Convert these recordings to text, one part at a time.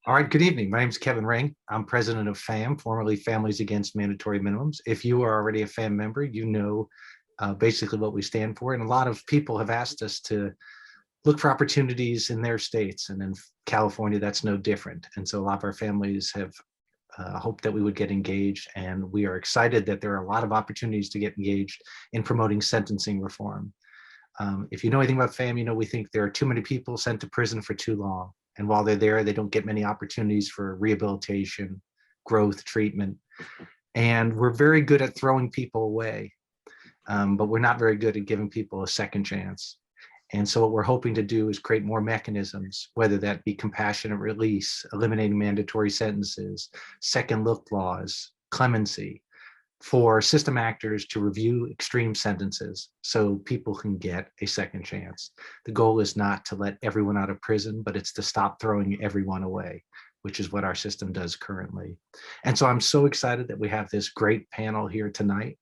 All right, good evening. My name is Kevin Ring. I'm president of FAMM, formerly Families Against Mandatory Minimums. If you are already a FAMM member, you know basically what we stand for. And a lot of people have asked us to look for opportunities in their states. And in California, that's no different. And so a lot of our families have hoped that we would get engaged. And we are excited that there are a lot of opportunities to get engaged in promoting sentencing reform. If you know anything about FAMM, you know we think there are too many people sent to prison for too long. And while they're there, they don't get many opportunities for rehabilitation, growth, treatment. And we're very good at throwing people away, but we're not very good at giving people a second chance. And so what we're hoping to do is create more mechanisms, whether that be compassionate release, eliminating mandatory sentences, second look laws, clemency, for system actors to review extreme sentences so people can get a second chance. The goal is not to let everyone out of prison, but it's to stop throwing everyone away, which is what our system does currently. And so I'm so excited that we have this great panel here tonight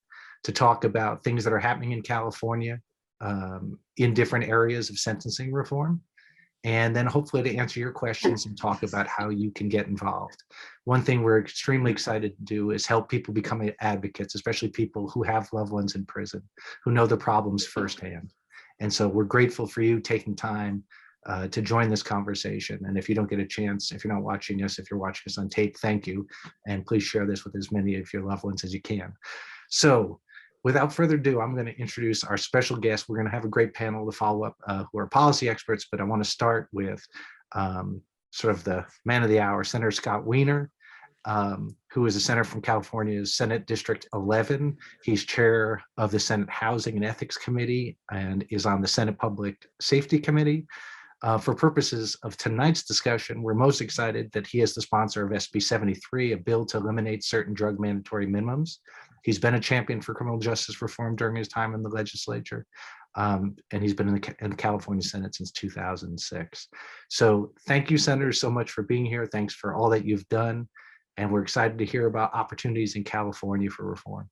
to talk about things that are happening in California in different areas of sentencing reform, and then hopefully to answer your questions and talk about how you can get involved. One thing we're extremely excited to do is help people become advocates, especially people who have loved ones in prison, who know the problems firsthand. And so we're grateful for you taking time to join this conversation. And if you don't get a chance, if you're not watching us, if you're watching us on tape, thank you. And please share this with as many of your loved ones as you can. So without further ado, I'm going to introduce our special guest. We're going to have a great panel to follow up who are policy experts, but I want to start with sort of the man of the hour, Senator Scott Wiener, who is a senator from California's Senate District 11. He's chair of the Senate Housing and Ethics Committee and is on the Senate Public Safety Committee. For purposes of tonight's discussion, we're most excited that he is the sponsor of SB 73, a bill to eliminate certain drug mandatory minimums. He's been a champion for criminal justice reform during his time in the legislature, and he's been in the California Senate since 2006. So thank you, Senator, so much for being here. Thanks for all that you've done, and we're excited to hear about opportunities in California for reform.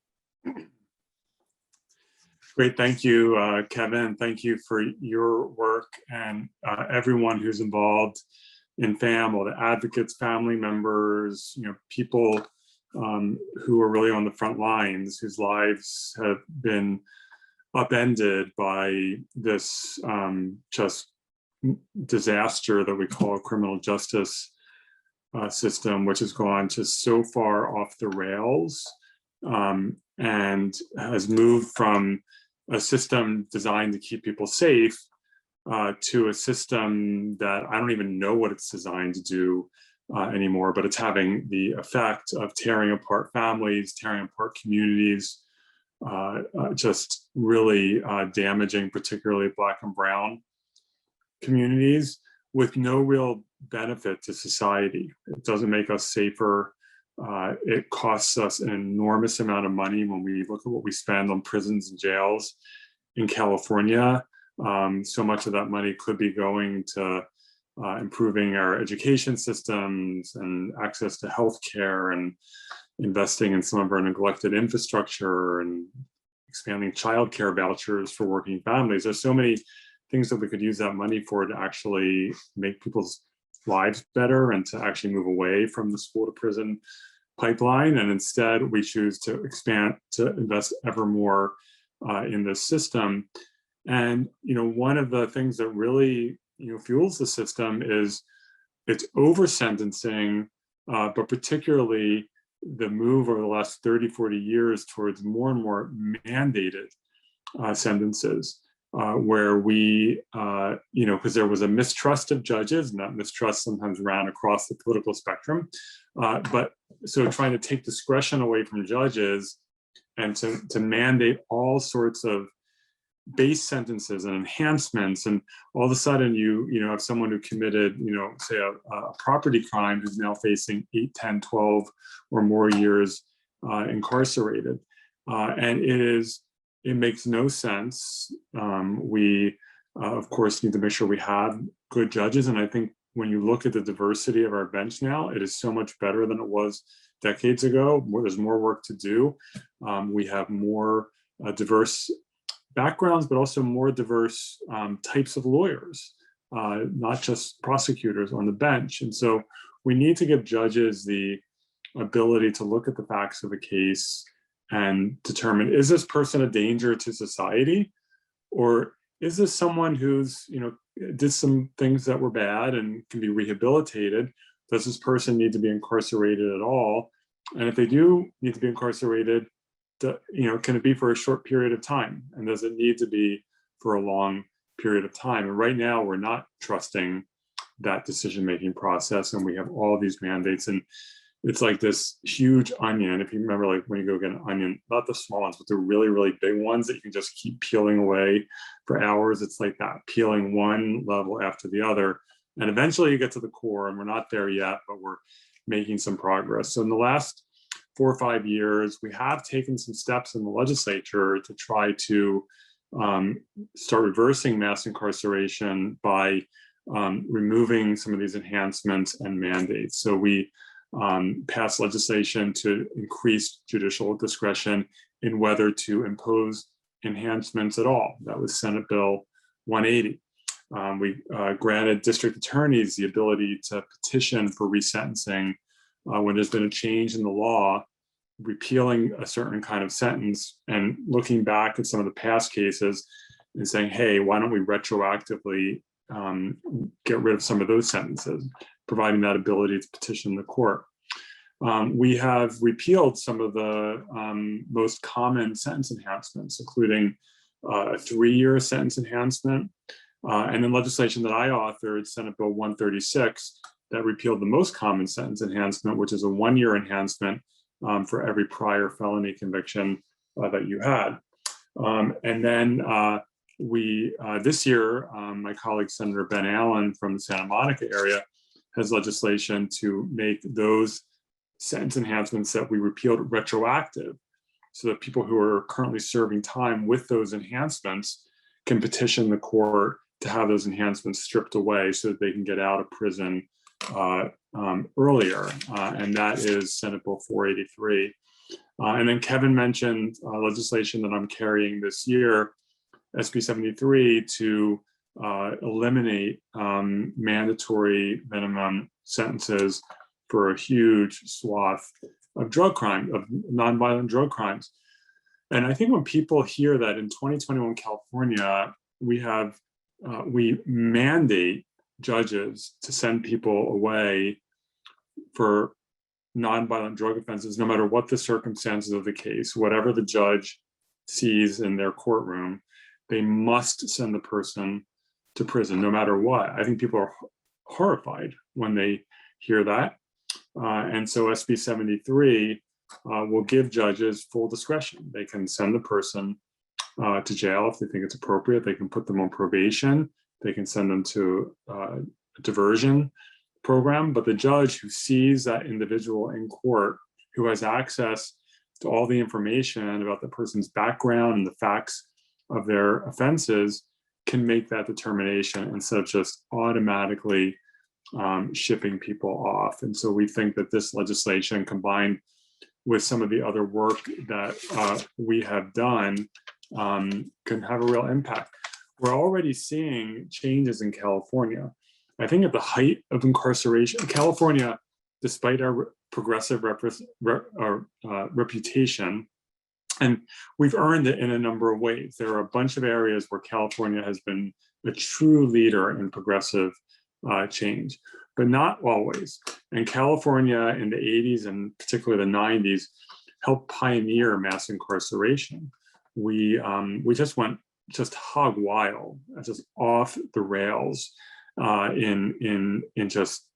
Great, thank you, Kevin. Thank you for your work and everyone who's involved in FAMM, all the advocates, family members, people who are really on the front lines, whose lives have been upended by this just disaster that we call criminal justice system, which has gone just so far off the rails and has moved from a system designed to keep people safe to a system that I don't even know what it's designed to do anymore, but it's having the effect of tearing apart families, tearing apart communities, just really damaging particularly Black and Brown communities with no real benefit to society. It doesn't make us safer. It costs us an enormous amount of money when we look at what we spend on prisons and jails in California. So much of that money could be going to improving our education systems and access to healthcare and investing in some of our neglected infrastructure and expanding childcare vouchers for working families. There's so many things that we could use that money for to actually make people's lives better and to actually move away from the school to prison pipeline. And instead we choose to expand, to invest ever more in this system. And, one of the things that really, fuels the system is it's over sentencing, but particularly the move over the last 30, 40 years towards more and more mandated sentences. Where we, because there was a mistrust of judges, and that mistrust sometimes ran across the political spectrum. But so trying to take discretion away from judges and to mandate all sorts of base sentences and enhancements, and all of a sudden you have someone who committed, say a property crime who's now facing 8, 10, 12 or more years incarcerated. And it makes no sense. We, of course, need to make sure we have good judges. And I think when you look at the diversity of our bench now, it is so much better than it was decades ago. There's more work to do. We have more diverse backgrounds, but also more diverse types of lawyers, not just prosecutors on the bench. And so we need to give judges the ability to look at the facts of a case and determine, is this person a danger to society? Or is this someone who's, did some things that were bad and can be rehabilitated? Does this person need to be incarcerated at all? And if they do need to be incarcerated, can it be for a short period of time? And does it need to be for a long period of time? And right now, we're not trusting that decision-making process, and we have all these mandates, and it's like this huge onion. If you remember, like when you go get an onion, not the small ones, but the really, really big ones that you can just keep peeling away for hours. It's like that, peeling one level after the other. And eventually you get to the core, and we're not there yet, but we're making some progress. So in the last 4 or 5 years, we have taken some steps in the legislature to try to start reversing mass incarceration by removing some of these enhancements and mandates. So we passed legislation to increase judicial discretion in whether to impose enhancements at all. That was Senate Bill 180. We granted district attorneys the ability to petition for resentencing when there's been a change in the law, repealing a certain kind of sentence and looking back at some of the past cases and saying, hey, why don't we retroactively get rid of some of those sentences, providing that ability to petition the court. We have repealed some of the most common sentence enhancements, including a 3-year sentence enhancement, and then legislation that I authored, Senate Bill 136, that repealed the most common sentence enhancement, which is a 1-year enhancement for every prior felony conviction that you had. And then this year, my colleague, Senator Ben Allen from the Santa Monica area, has legislation to make those sentence enhancements that we repealed retroactive, so that people who are currently serving time with those enhancements can petition the court to have those enhancements stripped away so that they can get out of prison earlier. And that is Senate Bill 483. And then Kevin mentioned legislation that I'm carrying this year, SB 73, to eliminate mandatory minimum sentences for a huge swath of drug crime, of nonviolent drug crimes. And I think when people hear that in 2021 California, we mandate judges to send people away for nonviolent drug offenses, no matter what the circumstances of the case, whatever the judge sees in their courtroom, they must send the person to prison, no matter what. I think people are horrified when they hear that. And so SB 73 will give judges full discretion. They can send the person to jail if they think it's appropriate. They can put them on probation. They can send them to a diversion program. But the judge who sees that individual in court, who has access to all the information about the person's background and the facts of their offenses, can make that determination instead of just automatically shipping people off. And so we think that this legislation, combined with some of the other work that we have done, can have a real impact. We're already seeing changes in California. I think at the height of incarceration, California, despite our progressive reputation, and we've earned it in a number of ways. There are a bunch of areas where California has been a true leader in progressive change, but not always. And California in the 80s and particularly the 90s helped pioneer mass incarceration. We just went hog wild, just off the rails in just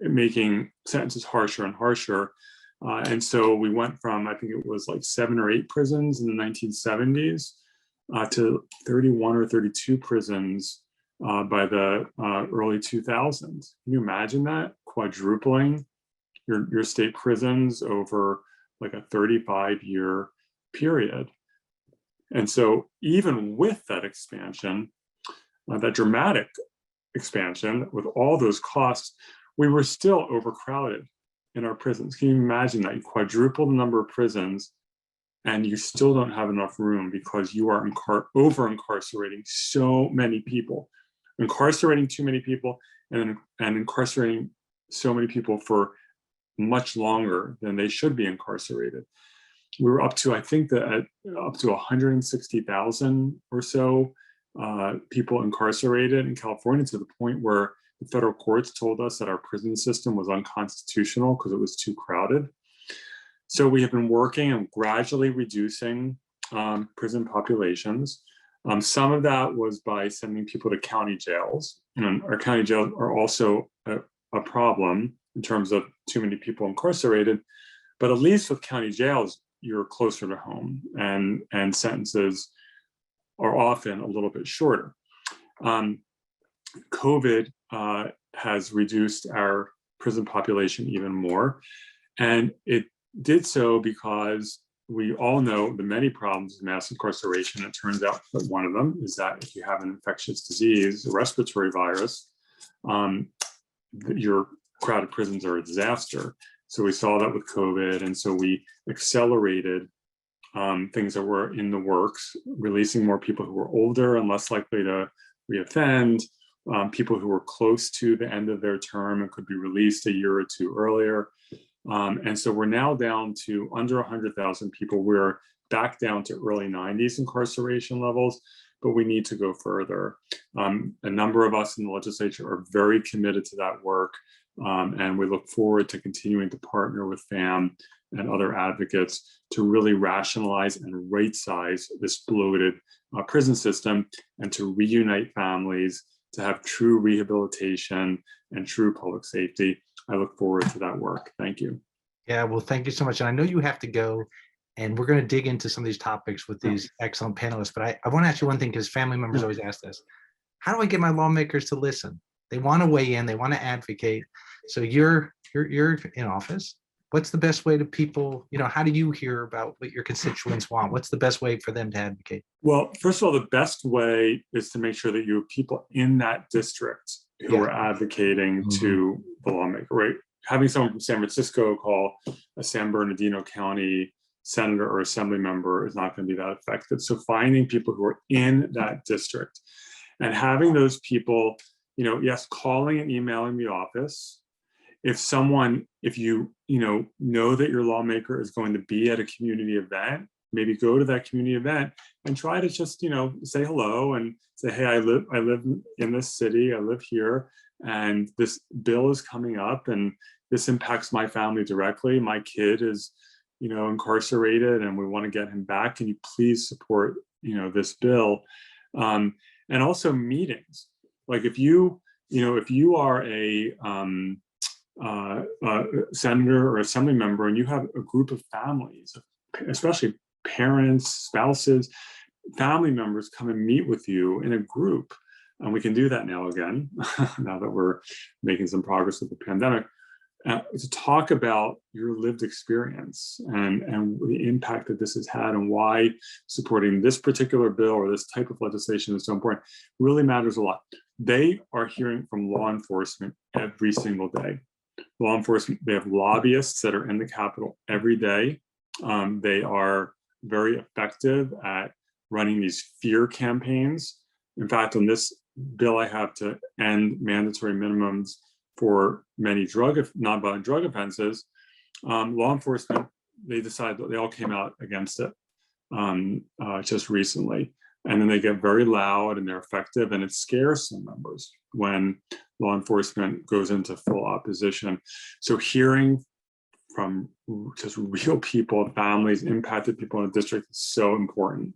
making sentences harsher and harsher. And so we went from, I think it was like 7 or 8 prisons in the 1970s to 31 or 32 prisons by the early 2000s. Can you imagine that? Quadrupling your state prisons over like a 35-year period. And so even with that expansion, that dramatic expansion with all those costs, we were still overcrowded in our prisons. Can you imagine that? You quadruple the number of prisons and you still don't have enough room because you are over-incarcerating so many people. Incarcerating too many people and incarcerating so many people for much longer than they should be incarcerated. We were up to, I think that up to 160,000 or so people incarcerated in California, to the point where the federal courts told us that our prison system was unconstitutional because it was too crowded. So we have been working on gradually reducing prison populations. Some of that was by sending people to county jails. And our county jails are also a problem in terms of too many people incarcerated. But at least with county jails, you're closer to home, and sentences are often a little bit shorter. COVID has reduced our prison population even more. And it did so because we all know the many problems with mass incarceration. It turns out that one of them is that if you have an infectious disease, a respiratory virus, your crowded prisons are a disaster. So we saw that with COVID. And so we accelerated things that were in the works, releasing more people who were older and less likely to reoffend, people who were close to the end of their term and could be released a year or two earlier. And so we're now down to under 100,000 people. We're back down to early 90s incarceration levels, but we need to go further. A number of us in the legislature are very committed to that work. And we look forward to continuing to partner with FAMM and other advocates to really rationalize and right size this bloated prison system, and to reunite families, to have true rehabilitation and true public safety. I look forward to that work. Thank you. Yeah, well, thank you so much. And I know you have to go, and we're going to dig into some of these topics with these excellent panelists. But I want to ask you one thing, because family members always ask this: how do I get my lawmakers to listen? They want to weigh in, they want to advocate. So you're in office. What's the best way to people, how do you hear about what your constituents want? What's the best way for them to advocate? Well, first of all, the best way is to make sure that you have people in that district who are advocating to the lawmaker, right? Having someone from San Francisco call a San Bernardino County senator or assembly member is not going to be that effective. So finding people who are in that district and having those people, yes, calling and emailing the office. If you know that your lawmaker is going to be at a community event, maybe go to that community event and try to just, say hello and say, hey, I live in this city, I live here, and this bill is coming up and this impacts my family directly. My kid is, incarcerated and we want to get him back. Can you please support, this bill? And also meetings. Like if you are a senator or assembly member and you have a group of families, especially parents, spouses, family members come and meet with you in a group. And we can do that now again, now that we're making some progress with the pandemic, to talk about your lived experience and the impact that this has had and why supporting this particular bill or this type of legislation is so important really matters a lot. They are hearing from law enforcement every single day. Law enforcement, they have lobbyists that are in the Capitol every day. They are very effective at running these fear campaigns. In fact, on this bill, I have to end mandatory minimums for many nonviolent drug offenses. Law enforcement, they decided that they all came out against it just recently. And then they get very loud and they're effective, and it scares some members when law enforcement goes into full opposition. So hearing from just real people, families, impacted people in the district is so important.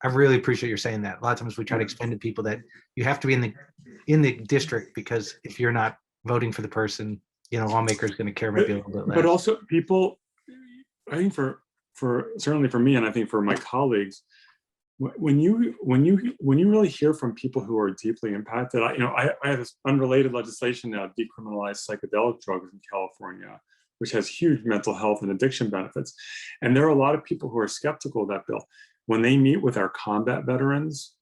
I really appreciate you saying that. A lot of times we try to explain to people that you have to be in the district, because if you're not voting for the person, lawmakers going to care maybe a little bit less. But also people, I think for certainly for me, and I think for my colleagues, when you really hear from people who are deeply impacted, I have this unrelated legislation now to decriminalize psychedelic drugs in California, which has huge mental health and addiction benefits. And there are a lot of people who are skeptical of that bill. When they meet with our combat veterans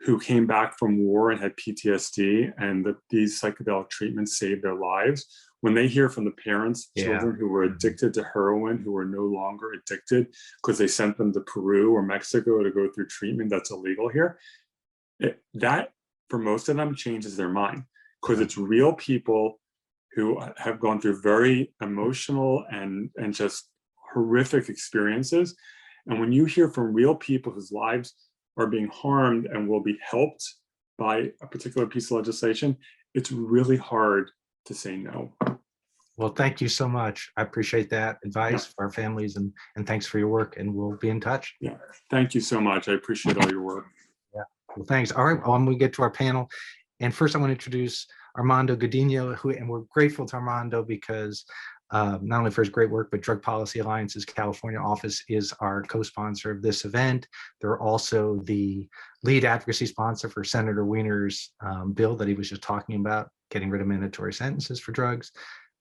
who came back from war and had PTSD, and these psychedelic treatments saved their lives, when they hear from the parents, children who were addicted to heroin, who are no longer addicted because they sent them to Peru or Mexico to go through treatment that's illegal here, that for most of them changes their mind. because it's real people who have gone through very emotional and just horrific experiences. And when you hear from real people whose lives are being harmed and will be helped by a particular piece of legislation, it's really hard to say no. Well, thank you so much. I appreciate that advice for our families, and thanks for your work, and we'll be in touch. Yeah, thank you so much. I appreciate all your work. Yeah, well, thanks. All right, when we get to our panel, and first I want to introduce Armando Gudiño, and we're grateful to Armando because not only for his great work, but Drug Policy Alliance's California office is our co-sponsor of this event. They're also the lead advocacy sponsor for Senator Wiener's bill that he was just talking about, getting rid of mandatory sentences for drugs.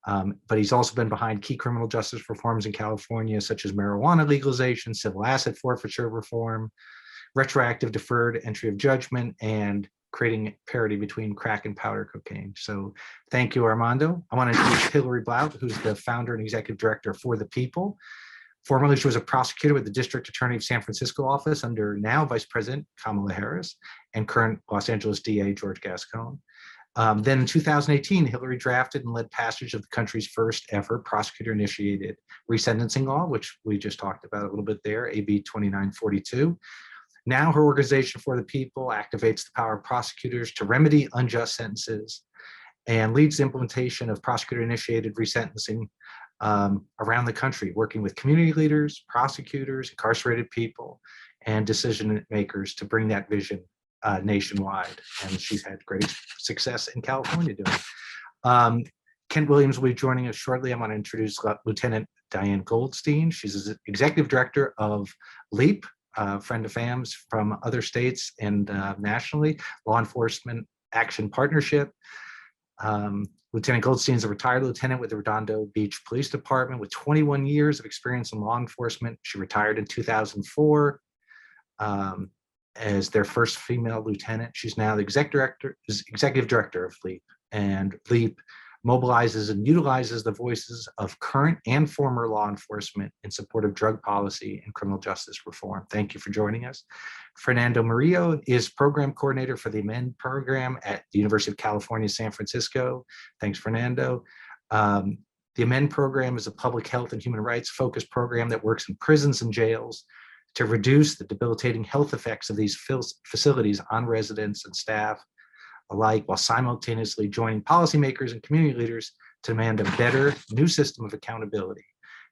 But he's also been behind key criminal justice reforms in California, such as marijuana legalization, civil asset forfeiture reform, retroactive deferred entry of judgment, and creating parity between crack and powder cocaine. So thank you, Armando. I want to introduce Hillary Blout, who's the founder and executive director For the People. Formerly, she was a prosecutor with the District Attorney of San Francisco office under now Vice President Kamala Harris and current Los Angeles DA George Gascon. Then in 2018, Hillary drafted and led passage of the country's first ever prosecutor-initiated resentencing law, which we just talked about a little bit there, AB 2942. Now her organization For the People activates the power of prosecutors to remedy unjust sentences and leads the implementation of prosecutor-initiated resentencing around the country, working with community leaders, prosecutors, incarcerated people, and decision makers to bring that vision nationwide. And she's had great success in California doing it. Kent Williams will be joining us shortly. I'm going to introduce Lieutenant Diane Goldstein. She's the executive director of LEAP, friend of FAMM's from other states and nationally, Law Enforcement Action Partnership. Lieutenant Goldstein is a retired lieutenant with the Redondo Beach Police Department with 21 years of experience in law enforcement. She retired in 2004 as their first female lieutenant. She's now the executive director of LEAP, and LEAP mobilizes and utilizes the voices of current and former law enforcement in support of drug policy and criminal justice reform. Thank you for joining us. Fernando Murillo is program coordinator for the Amend program at the University of California, San Francisco. Thanks, Fernando. The Amend program is a public health and human rights focused program that works in prisons and jails to reduce the debilitating health effects of these facilities on residents and staff alike, while simultaneously joining policymakers and community leaders to demand a better new system of accountability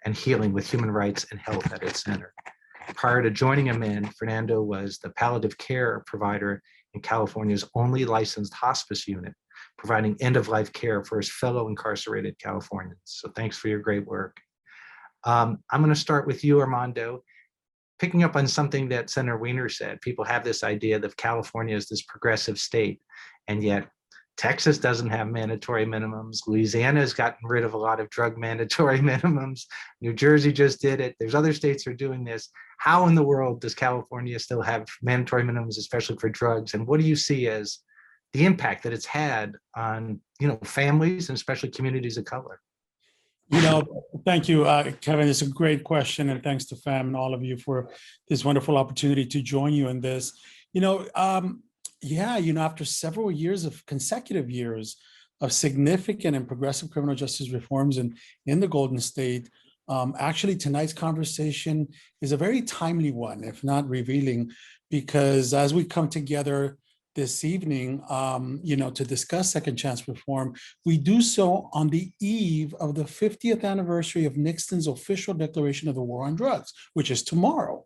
and healing with human rights and health at its center. Prior to joining Amend, Fernando was the palliative care provider in California's only licensed hospice unit, providing end-of-life care for his fellow incarcerated Californians. So thanks for your great work. I'm going to start with you, Armando. Picking up on something that Senator Weiner said, people have this idea that California is this progressive state, and yet Texas doesn't have mandatory minimums. Louisiana has gotten rid of a lot of drug mandatory minimums. New Jersey just did it. There's other states that are doing this. How in the world does California still have mandatory minimums, especially for drugs? And what do you see as the impact that it's had on, families and especially communities of color? Thank you, Kevin. It's a great question, and thanks to FAMM and all of you for this wonderful opportunity to join you in this. After several years of consecutive years of significant and progressive criminal justice reforms in the Golden State, actually tonight's conversation is a very timely one, if not revealing, because as we come together this evening, to discuss second chance reform, we do so on the eve of the 50th anniversary of Nixon's official declaration of the war on drugs, which is tomorrow,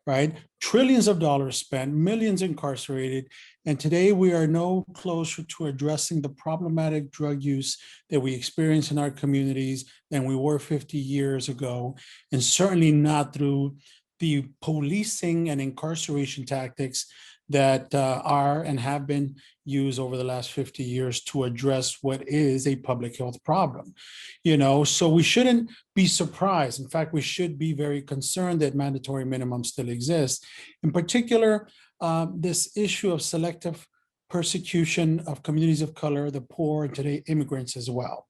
right? Trillions of dollars spent, millions incarcerated, and today we are no closer to addressing the problematic drug use that we experience in our communities than we were 50 years ago, and certainly not through the policing and incarceration tactics that are and have been used over the last 50 years to address what is a public health problem. So we shouldn't be surprised. In fact, we should be very concerned that mandatory minimums still exist. In particular, this issue of selective persecution of communities of color, the poor, and today immigrants as well.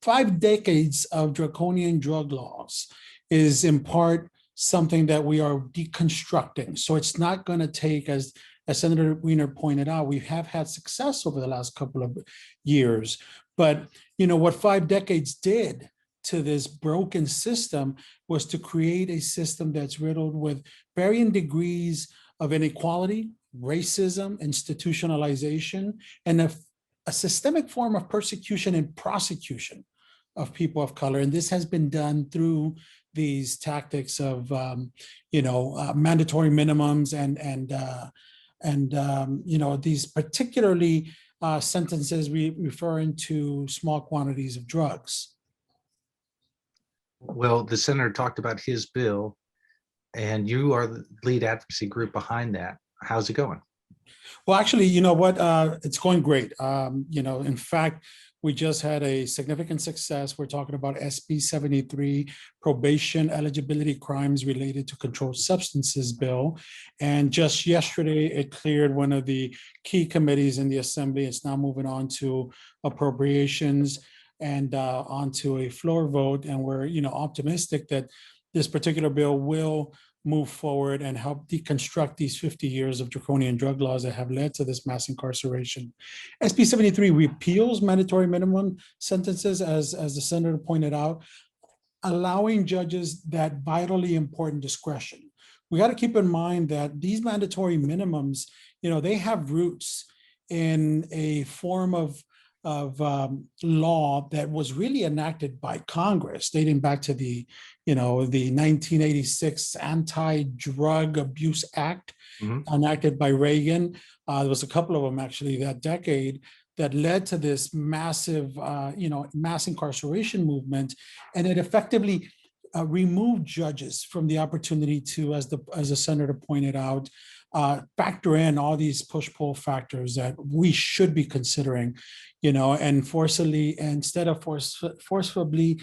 5 decades of draconian drug laws is in part something that we are deconstructing. So it's not going to take, as as Senator Wiener pointed out, we have had success over the last couple of years. But, what 5 decades did to this broken system was to create a system that's riddled with varying degrees of inequality, racism, institutionalization, and a systemic form of persecution and prosecution of people of color. And this has been done through these tactics of, mandatory minimums and these particularly sentences referring to small quantities of drugs. Well, the senator talked about his bill, and you are the lead advocacy group behind that. How's it going? Well, actually, you know what? It's going great. In fact, we just had a significant success. We're talking about SB 73, probation eligibility crimes related to controlled substances bill. And just yesterday, it cleared one of the key committees in the Assembly. It's now moving on to appropriations and onto a floor vote. And we're, optimistic that this particular bill will move forward and help deconstruct these 50 years of draconian drug laws that have led to this mass incarceration. SB 73 repeals mandatory minimum sentences, as the senator pointed out, allowing judges that vitally important discretion. We got to keep in mind that these mandatory minimums, they have roots in a form of law that was really enacted by Congress, dating back to the 1986 Anti-Drug Abuse Act, enacted by Reagan. There was a couple of them actually that decade that led to this massive, mass incarceration movement, and it effectively removed judges from the opportunity to, as the senator pointed out, factor in all these push-pull factors that we should be considering, and forcibly, instead of forcibly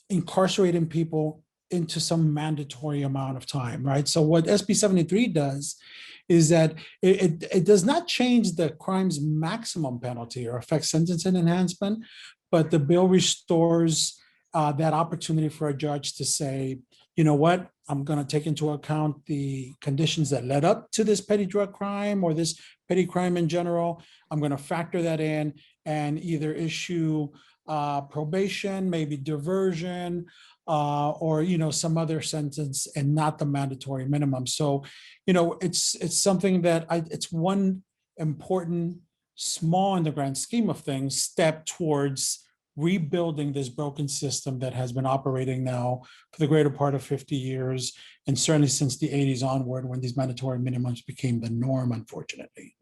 incarcerating people into some mandatory amount of time, right? So what SB 73 does is that it does not change the crime's maximum penalty or affect sentencing enhancement, but the bill restores that opportunity for a judge to say, you know what, I'm going to take into account the conditions that led up to this petty drug crime or this petty crime in general. I'm going to factor that in and either issue probation, maybe diversion, or some other sentence, and not the mandatory minimum. So, it's something that it's one important, small in the grand scheme of things, step towards rebuilding this broken system that has been operating now for the greater part of 50 years, and certainly since the 80s onward, when these mandatory minimums became the norm, unfortunately.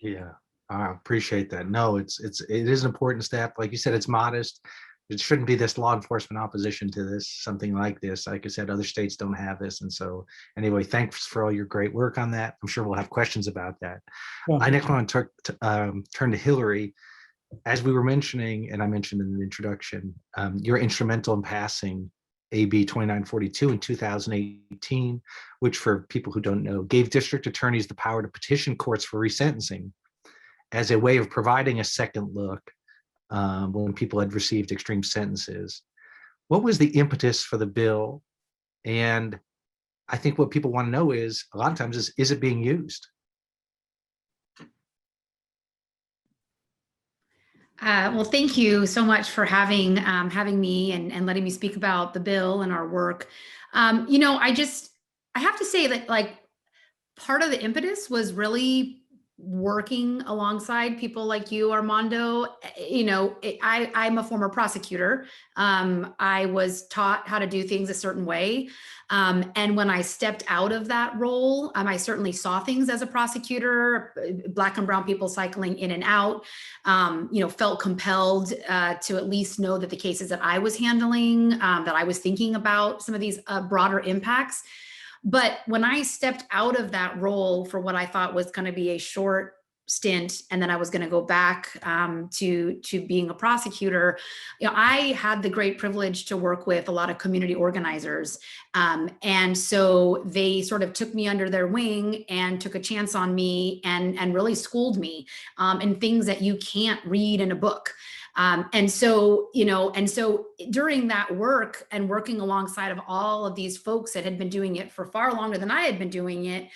Yeah, I appreciate that. No, it is an important step. Like you said, it's modest. It shouldn't be this law enforcement opposition to this, something like this. Like I said, other states don't have this. And so anyway, thanks for all your great work on that. I'm sure we'll have questions about that. Yeah. I next want to turn to Hillary. As we were mentioning, and I mentioned in the introduction, you're instrumental in passing AB 2942 in 2018, which, for people who don't know, gave district attorneys the power to petition courts for resentencing as a way of providing a second look when people had received extreme sentences. What was the impetus for the bill? And I think what people want to know is, a lot of times, is it being used? Well, thank you so much for having me and letting me speak about the bill and our work. I have to say that, like, part of the impetus was really working alongside people like you, Armando. I'm a former prosecutor. I was taught how to do things a certain way. And when I stepped out of that role, I certainly saw things as a prosecutor, Black and brown people cycling in and out, felt compelled to at least know that the cases that I was handling, that I was thinking about some of these broader impacts. But when I stepped out of that role for what I thought was going to be a short stint, and then I was going to go back to being a prosecutor, I had the great privilege to work with a lot of community organizers. And so they sort of took me under their wing and took a chance on me and really schooled me in things that you can't read in a book. And so, and so during that work and working alongside of all of these folks that had been doing it for far longer than I had been doing it,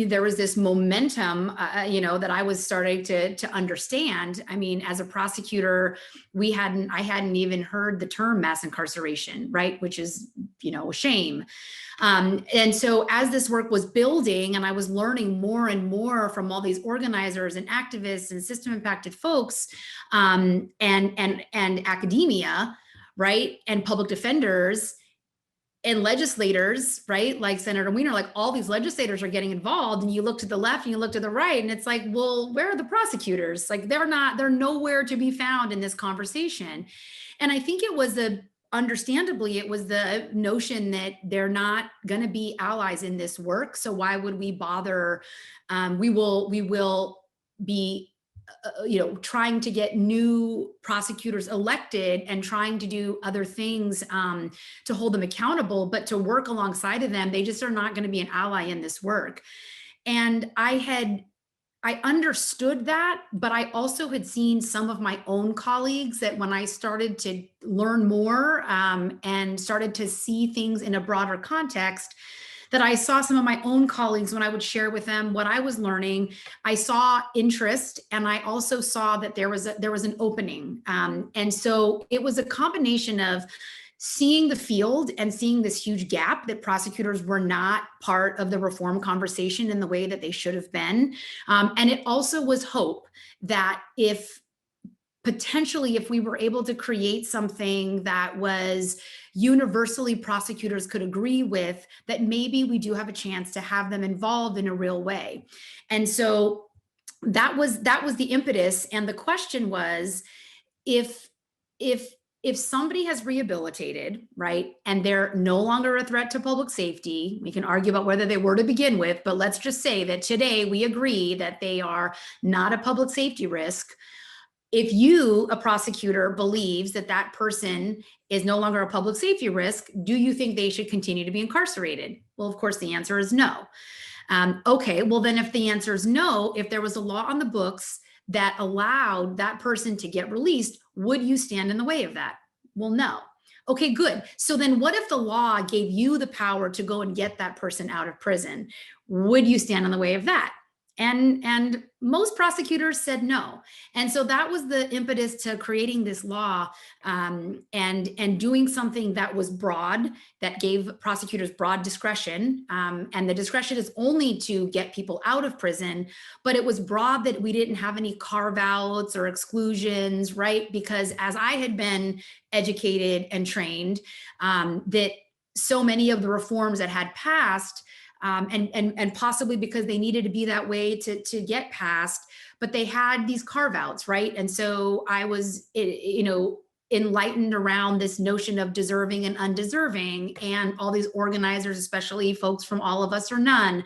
there was this momentum, that I was starting to understand. I mean, as a prosecutor, I hadn't even heard the term mass incarceration, right? Which is, a shame. And so as this work was building and I was learning more and more from all these organizers and activists and system impacted folks, and academia, right? And public defenders, and legislators, right? Like Senator Wiener, like all these legislators are getting involved, and you look to the left and you look to the right, and it's like, well, where are the prosecutors? Like they're nowhere to be found in this conversation. And I think it was understandably, it was the notion that they're not going to be allies in this work. So why would we bother? We will be trying to get new prosecutors elected and trying to do other things to hold them accountable, but to work alongside of them, they just are not going to be an ally in this work. And I understood that, but I also had seen some of my own colleagues that when I started to learn more and started to see things in a broader context, that I saw some of my own colleagues when I would share with them what I was learning. I saw interest, and I also saw that there was an opening. And so it was a combination of seeing the field and seeing this huge gap that prosecutors were not part of the reform conversation in the way that they should have been. And it also was hope that if we were able to create something that was universally prosecutors could agree with, that maybe we do have a chance to have them involved in a real way. And so that was the impetus. And the question was, if somebody has rehabilitated, right, and they're no longer a threat to public safety, we can argue about whether they were to begin with, but let's just say that today we agree that they are not a public safety risk. If you, a prosecutor, believes that that person is no longer a public safety risk, do you think they should continue to be incarcerated? Well, of course, the answer is no. Okay, well then if the answer is no, if there was a law on the books that allowed that person to get released, would you stand in the way of that? Well, no. Okay, good. So then what if the law gave you the power to go and get that person out of prison? Would you stand in the way of that? And most prosecutors said no. And so that was the impetus to creating this law and doing something that was broad, that gave prosecutors broad discretion. And the discretion is only to get people out of prison, but it was broad that we didn't have any carve-outs or exclusions, right? Because as I had been educated and trained, that so many of the reforms that had passed, and possibly because they needed to be that way to get passed, but they had these carve-outs, right? And so I was, enlightened around this notion of deserving and undeserving, and all these organizers, especially folks from All of Us or None.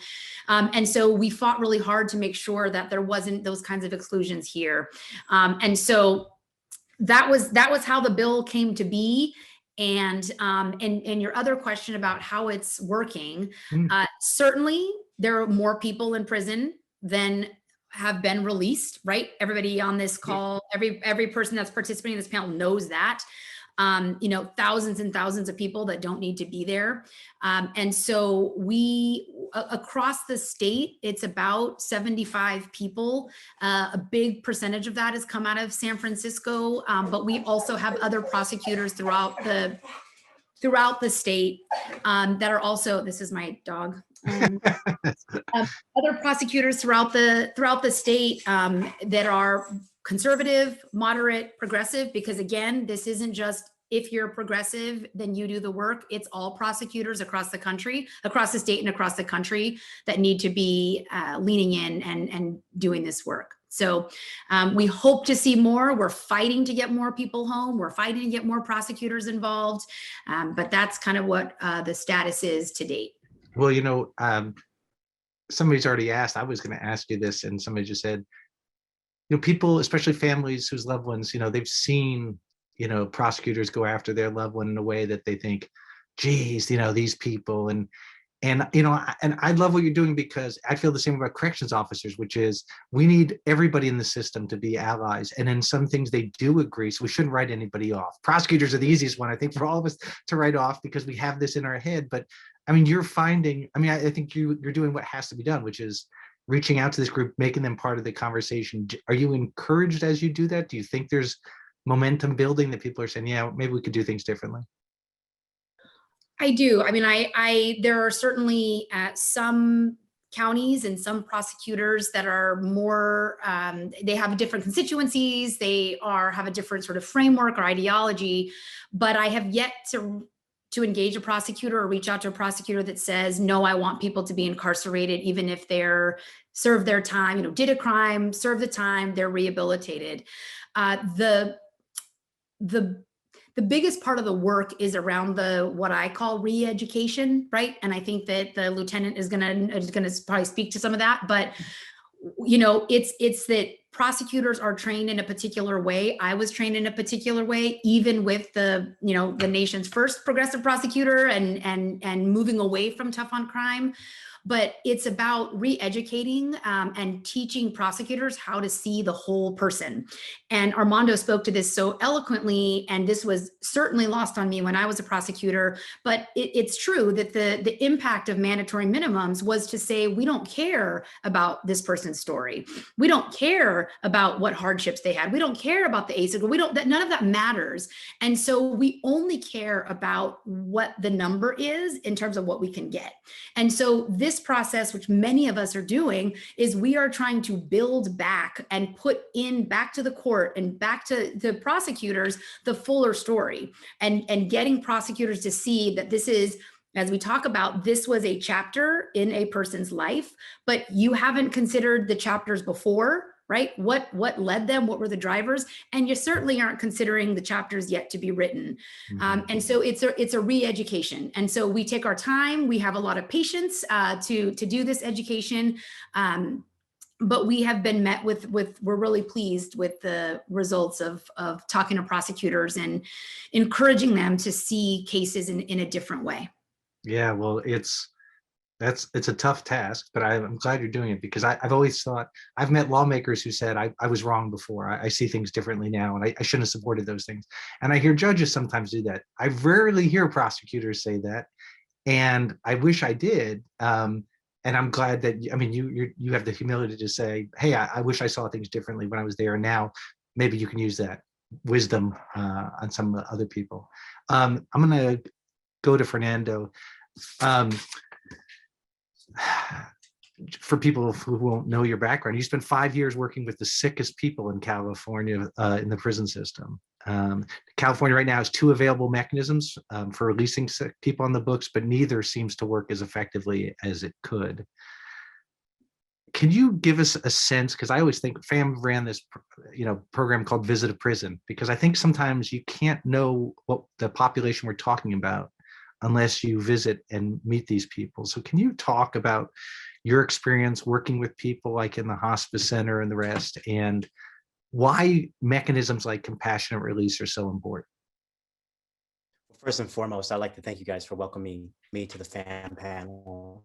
And so we fought really hard to make sure that there wasn't those kinds of exclusions here. And so that was how the bill came to be. And your other question about how it's working, certainly there are more people in prison than have been released, right? Everybody on this call, every person that's participating in this panel knows that. Thousands and thousands of people that don't need to be there. And so we, across the state, it's about 75 people. A big percentage of that has come out of San Francisco, but we also have other prosecutors throughout the state that are also, this is my dog. Other prosecutors throughout the state that are conservative, moderate, progressive, because again, this isn't just if you're progressive, then you do the work. It's all prosecutors across the country, across the state and across the country that need to be leaning in and doing this work. So we hope to see more. We're fighting to get more people home. We're fighting to get more prosecutors involved. But that's kind of what the status is to date. Well, somebody's already asked, I was going to ask you this, and somebody just said, people, especially families whose loved ones, they've seen, prosecutors go after their loved one in a way that they think, geez, these people. And, you know, and I love what you're doing, because I feel the same about corrections officers, which is we need everybody in the system to be allies. And in some things they do agree, so we shouldn't write anybody off. Prosecutors are the easiest one, I think, for all of us to write off, because we have this in our head. But I mean, you're finding, I mean, I think you're doing what has to be done, which is reaching out to this group, making them part of the conversation. Are you encouraged as you do that? Do you think there's momentum building that people are saying, yeah, maybe we could do things differently? I do. I mean, there are certainly some counties and some prosecutors that are more, they have different constituencies, they have a different sort of framework or ideology, but I have yet to engage a prosecutor or reach out to a prosecutor that says, no, I want people to be incarcerated, even if they're served their time, you know, did a crime, served the time, they're rehabilitated. The biggest part of the work is around what I call re-education, right? And I think that the lieutenant is gonna probably speak to some of that, but you know, it's that prosecutors are trained in a particular way. I was trained in a particular way, even with the nation's first progressive prosecutor and moving away from tough on crime. But it's about re-educating and teaching prosecutors how to see the whole person. And Armando spoke to this so eloquently, and this was certainly lost on me when I was a prosecutor, but it's true that the impact of mandatory minimums was to say, we don't care about this person's story. We don't care about what hardships they had. We don't care about the ACID. None of that matters. And so we only care about what the number is in terms of what we can get. And so this process, which many of us are doing, is we are trying to build back and put back to the court and back to the prosecutors the fuller story, and getting prosecutors to see that this is, as we talk about, this was a chapter in a person's life, but you haven't considered the chapters before, right? What led them? What were the drivers? And you certainly aren't considering the chapters yet to be written. And so it's a re-education. And so we take our time. We have a lot of patience to do this education. But we have been met with we're really pleased with the results of talking to prosecutors and encouraging them to see cases in a different way. Yeah, well, it's a tough task, but I'm glad you're doing it, because I've always thought, I've met lawmakers who said I was wrong before. I see things differently now, and I shouldn't have supported those things. And I hear judges sometimes do that. I rarely hear prosecutors say that, and I wish I did. And I'm glad that, I mean, you have the humility to say, hey, I wish I saw things differently when I was there, and now maybe you can use that wisdom on some other people. I'm gonna go to Fernando. For people who won't know your background, you spent 5 years working with the sickest people in California in the prison system. California right now has 2 available mechanisms for releasing sick people on the books, but neither seems to work as effectively as it could. Can you give us a sense, because I always think FAMM ran this program called Visit a Prison, because I think sometimes you can't know what the population we're talking about unless you visit and meet these people. So can you talk about your experience working with people like in the hospice center and the rest, and why mechanisms like compassionate release are so important? First and foremost, I'd like to thank you guys for welcoming me to the FAMM panel.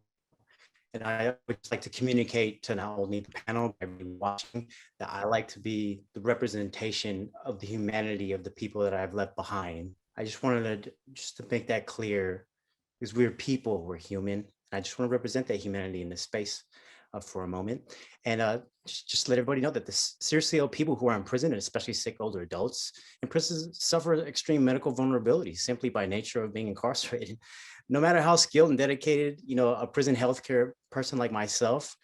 And I would just like to communicate to not only the panel, but everybody watching, that I like to be the representation of the humanity of the people that I've left behind. I just wanted to make that clear, because we're people, we're human. I just want to represent that humanity in this space for a moment. And just let everybody know that the seriously ill people who are in prison, and especially sick older adults in prison, suffer extreme medical vulnerability simply by nature of being incarcerated. No matter how skilled and dedicated, a prison healthcare person like myself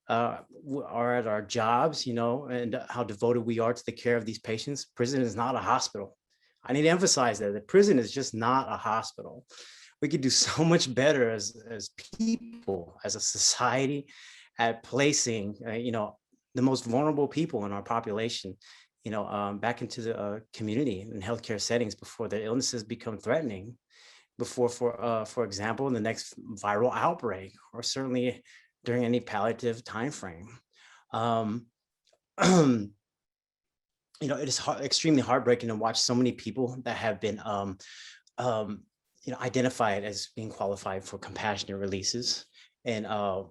are at our jobs, and how devoted we are to the care of these patients, prison is not a hospital. I need to emphasize that the prison is just not a hospital. We could do so much better as people, as a society, at placing, the most vulnerable people in our population, back into the community and healthcare settings before the illnesses become threatening, before, for example, in the next viral outbreak, or certainly during any palliative timeframe. It is extremely heartbreaking to watch so many people that have been identified as being qualified for compassionate releases, and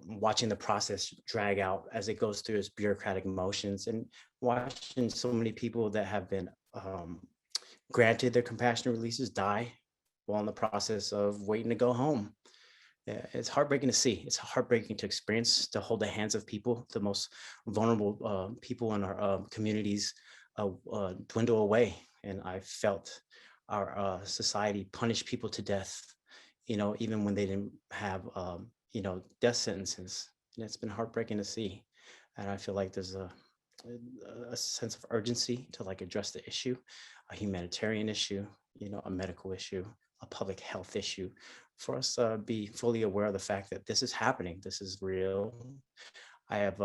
watching the process drag out as it goes through its bureaucratic motions, and watching so many people that have been granted their compassionate releases die while in the process of waiting to go home. Yeah, it's heartbreaking to see. It's heartbreaking to experience, to hold the hands of people, the most vulnerable people in our communities dwindle away. And I felt our society punish people to death, even when they didn't have, death sentences. And it's been heartbreaking to see. And I feel like there's a sense of urgency to address the issue, a humanitarian issue, a medical issue, a public health issue, for us to be fully aware of the fact that this is happening. This is real. I have,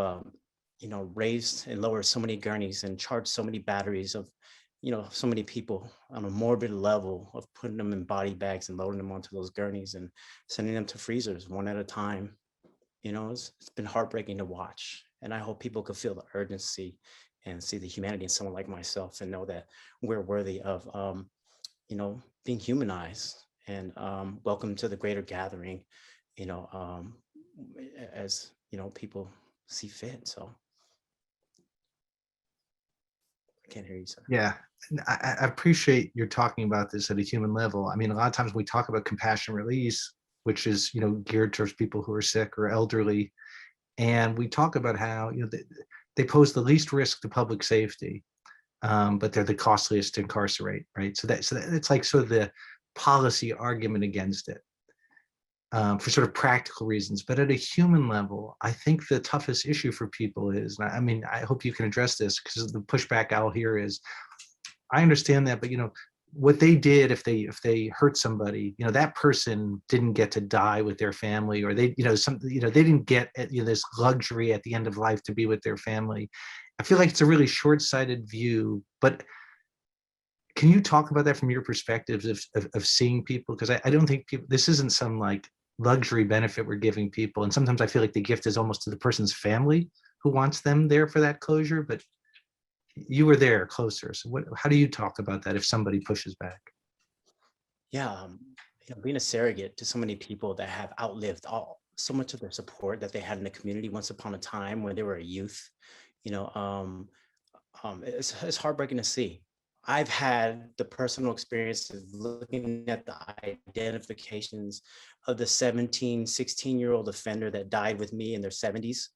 raised and lowered so many gurneys and charged so many batteries of, so many people on a morbid level of putting them in body bags and loading them onto those gurneys and sending them to freezers one at a time. It's been heartbreaking to watch. And I hope people could feel the urgency and see the humanity in someone like myself and know that we're worthy of, being humanized and welcome to the greater gathering, as, people see fit. So I can't hear you, sir. Yeah, I appreciate you're talking about this at a human level. I mean, a lot of times we talk about compassion release, which is, geared towards people who are sick or elderly. And we talk about how, they pose the least risk to public safety, but they're the costliest to incarcerate, right? So it's like sort of the policy argument against it, for sort of practical reasons. But at a human level, I think the toughest issue for people is, I mean, I hope you can address this, because the pushback I'll hear is, I understand that, but what they did, if they hurt somebody, that person didn't get to die with their family, or they, they didn't get this luxury at the end of life to be with their family. I feel like it's a really short-sighted view, but can you talk about that from your perspectives of seeing people? Because I don't think people, this isn't some luxury benefit we're giving people. And sometimes I feel like the gift is almost to the person's family who wants them there for that closure, but you were there closer. So how do you talk about that if somebody pushes back? Yeah, being a surrogate to so many people that have outlived so much of their support that they had in the community once upon a time when they were a youth, it's heartbreaking to see. I've had the personal experience of looking at the identifications of the 17, 16-year-old offender that died with me in their 70s,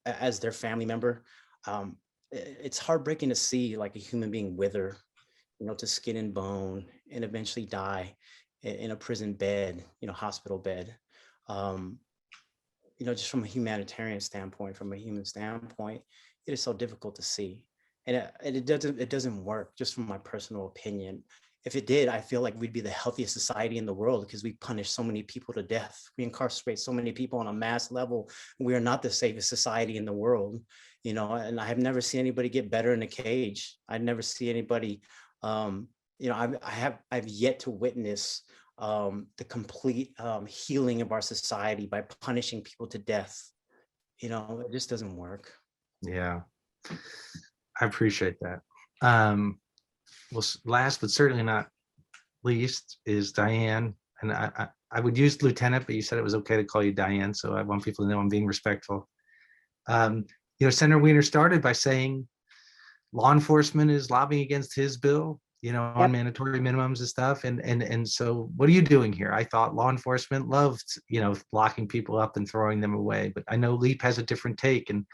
as their family member. It's heartbreaking to see a human being wither, to skin and bone, and eventually die in a prison bed, hospital bed. Just from a humanitarian standpoint, from a human standpoint, it is so difficult to see. And it doesn't work, just from my personal opinion. If it did, I feel like we'd be the healthiest society in the world, because we punish so many people to death. We incarcerate so many people on a mass level. We are not the safest society in the world, and I have never seen anybody get better in a cage. I never see anybody, I've yet to witness the complete healing of our society by punishing people to death. It just doesn't work. Yeah, I appreciate that. Well, last but certainly not least is Diane. And I would use Lieutenant, but you said it was okay to call you Diane, so I want people to know I'm being respectful. Senator Wiener started by saying law enforcement is lobbying against his bill, on mandatory minimums and stuff. And so what are you doing here? I thought law enforcement loved, locking people up and throwing them away, but I know LEAP has a different take. And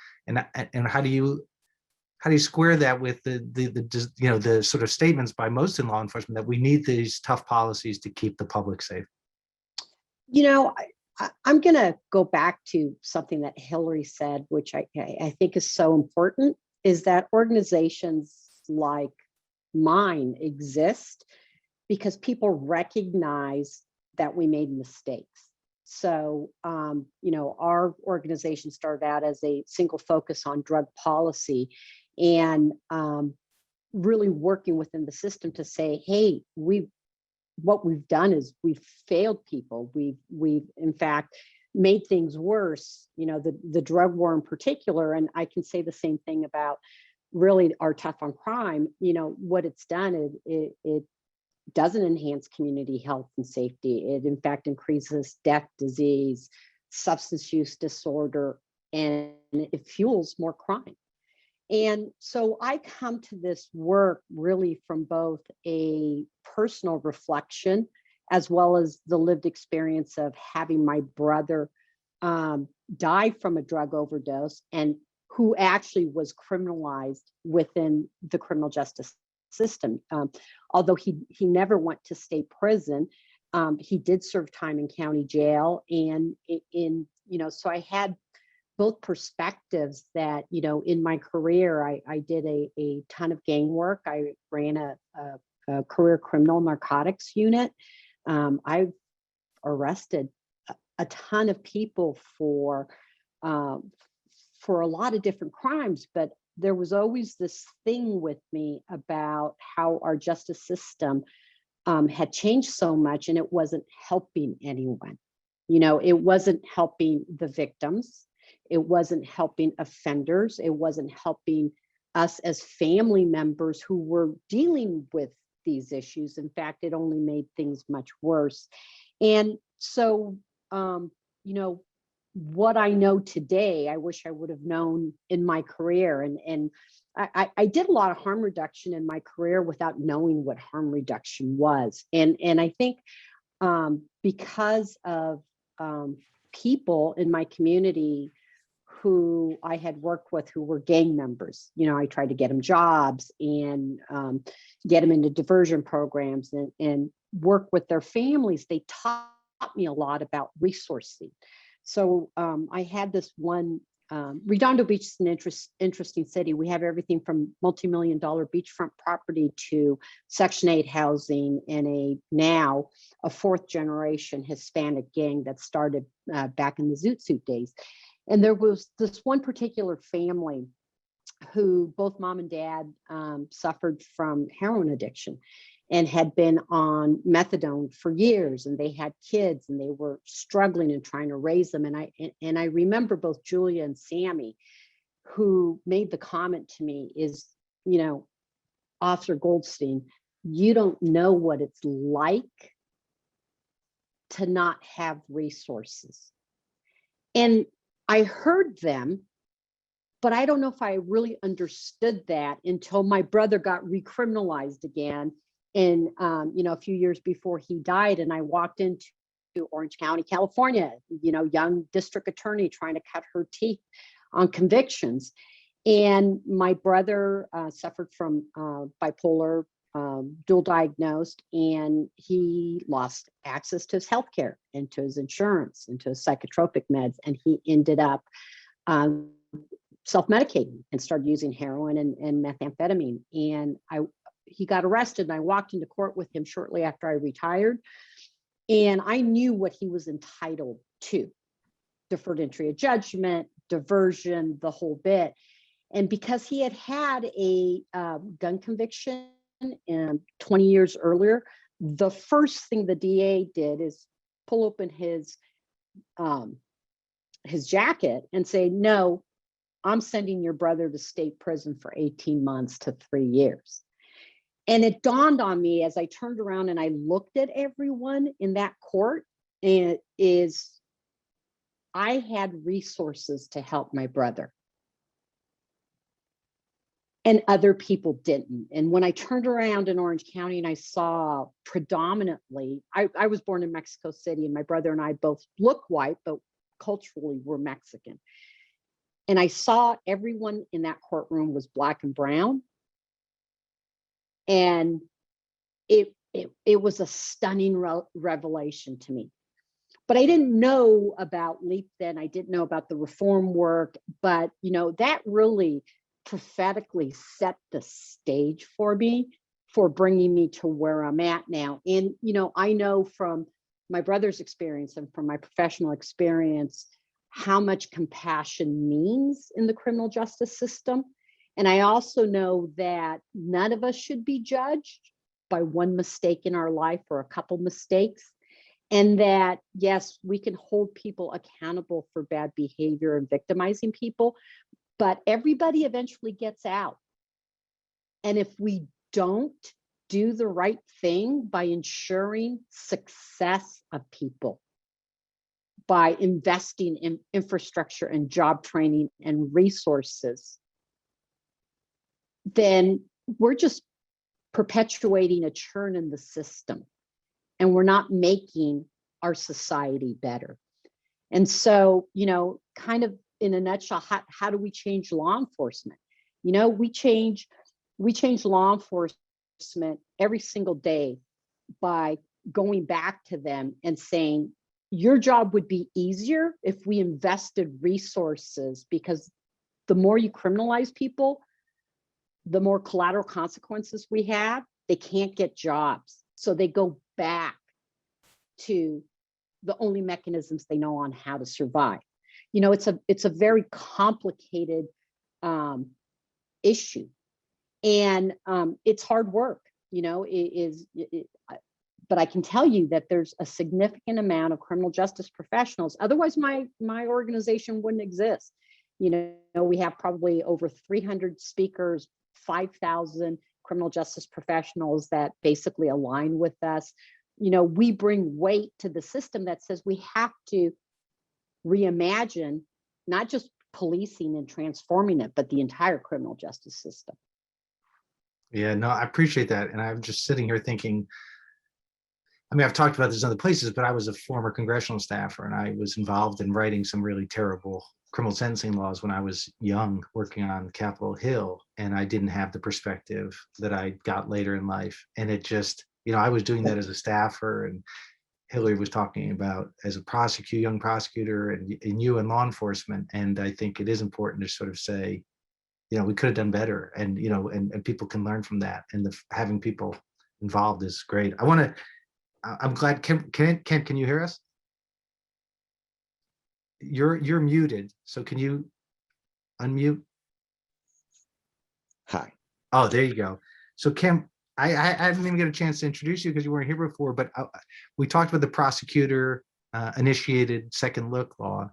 how do you square that with the sort of statements by most in law enforcement that we need these tough policies to keep the public safe? I'm going to go back to something that Hillary said, which I think is so important, is that organizations like mine exist because people recognize that we made mistakes. So, our organization started out as a single focus on drug policy, and really working within the system to say, hey, what we've done is we've failed people. We've in fact made things worse, the drug war in particular. And I can say the same thing about really our Tough on Crime. What it's done, it doesn't enhance community health and safety. It in fact increases death, disease, substance use disorder, and it fuels more crime. And so I come to this work really from both a personal reflection as well as the lived experience of having my brother die from a drug overdose, and who actually was criminalized within the criminal justice system. Although he never went to state prison, he did serve time in county jail. And so I had both perspectives that, in my career, I did a ton of gang work. I ran a career criminal narcotics unit. I've arrested a ton of people for a lot of different crimes, but there was always this thing with me about how our justice system had changed so much, and it wasn't helping anyone. It wasn't helping the victims. It wasn't helping offenders. It wasn't helping us as family members who were dealing with these issues. In fact, it only made things much worse. And so, what I know today, I wish I would have known in my career. And I did a lot of harm reduction in my career without knowing what harm reduction was. And I think because of people in my community who I had worked with who were gang members, I tried to get them jobs and get them into diversion programs and work with their families. They taught me a lot about resourcing. So I had this one, Redondo Beach is an interesting city. We have everything from multi-million-dollar beachfront property to Section 8 housing and now a fourth generation Hispanic gang that started back in the Zoot Suit days. And there was this one particular family who both mom and dad suffered from heroin addiction and had been on methadone for years, and they had kids and they were struggling and trying to raise them. And I remember both Julia and Sammy, who made the comment to me is, Officer Goldstein, you don't know what it's like to not have resources. And I heard them, but I don't know if I really understood that until my brother got recriminalized again. And, a few years before he died, and I walked into Orange County, California, young district attorney trying to cut her teeth on convictions. And my brother suffered from bipolar, dual diagnosed, and he lost access to his healthcare and to his insurance and to his psychotropic meds. And he ended up self-medicating and started using heroin and methamphetamine. And he got arrested, and I walked into court with him shortly after I retired. And I knew what he was entitled to: deferred entry of judgment, diversion, the whole bit. And because he had a gun conviction 20 years earlier, the first thing the DA did is pull open his jacket and say, no, I'm sending your brother to state prison for 18 months to 3 years. And it dawned on me as I turned around and I looked at everyone in that court, and I had resources to help my brother. And other people didn't. And when I turned around in Orange County and I saw predominantly, I was born in Mexico City, and my brother and I both look white, but culturally we're Mexican. And I saw everyone in that courtroom was Black and brown. And it was a stunning revelation to me. But I didn't know about LEAP then. I didn't know about the reform work, but that really prophetically set the stage for me for bringing me to where I'm at now. And I know from my brother's experience and from my professional experience how much compassion means in the criminal justice system. And I also know that none of us should be judged by one mistake in our life or a couple mistakes. And that, yes, we can hold people accountable for bad behavior and victimizing people, but everybody eventually gets out. And if we don't do the right thing by ensuring success of people, by investing in infrastructure and job training and resources, then we're just perpetuating a churn in the system, and we're not making our society better. And so, you know, kind of in a nutshell, how do we change law enforcement? You know, we change law enforcement every single day by going back to them and saying, your job would be easier if we invested resources, because the more you criminalize people, the more collateral consequences we have. They can't get jobs. So they go back to the only mechanisms they know on how to survive. You know, it's a very complicated issue, and it's hard work. You know, but I can tell you that there's a significant amount of criminal justice professionals. Otherwise, my organization wouldn't exist. You know, we have probably over 300 speakers, 5,000 criminal justice professionals that basically align with us. You know, we bring weight to the system that says we have to reimagine not just policing and transforming it, but the entire criminal justice system. Yeah, no, I appreciate that. And I'm just sitting here thinking, I mean, I've talked about this in other places, but I was a former congressional staffer, and I was involved in writing some really terrible criminal sentencing laws when I was young, working on Capitol Hill, and I didn't have the perspective that I got later in life. And it just, you know, I was doing that as a staffer, and Hillary was talking about as a prosecutor, young prosecutor, and you in law enforcement. And I think it is important to sort of say, you know, we could have done better, and, you know, and people can learn from that. And having people involved is great. I'm glad. Kent, can you hear us? You're muted. So can you unmute? Hi. Oh, there you go. So Kim, I didn't even get a chance to introduce you because you weren't here before, but we talked about the prosecutor initiated second look law,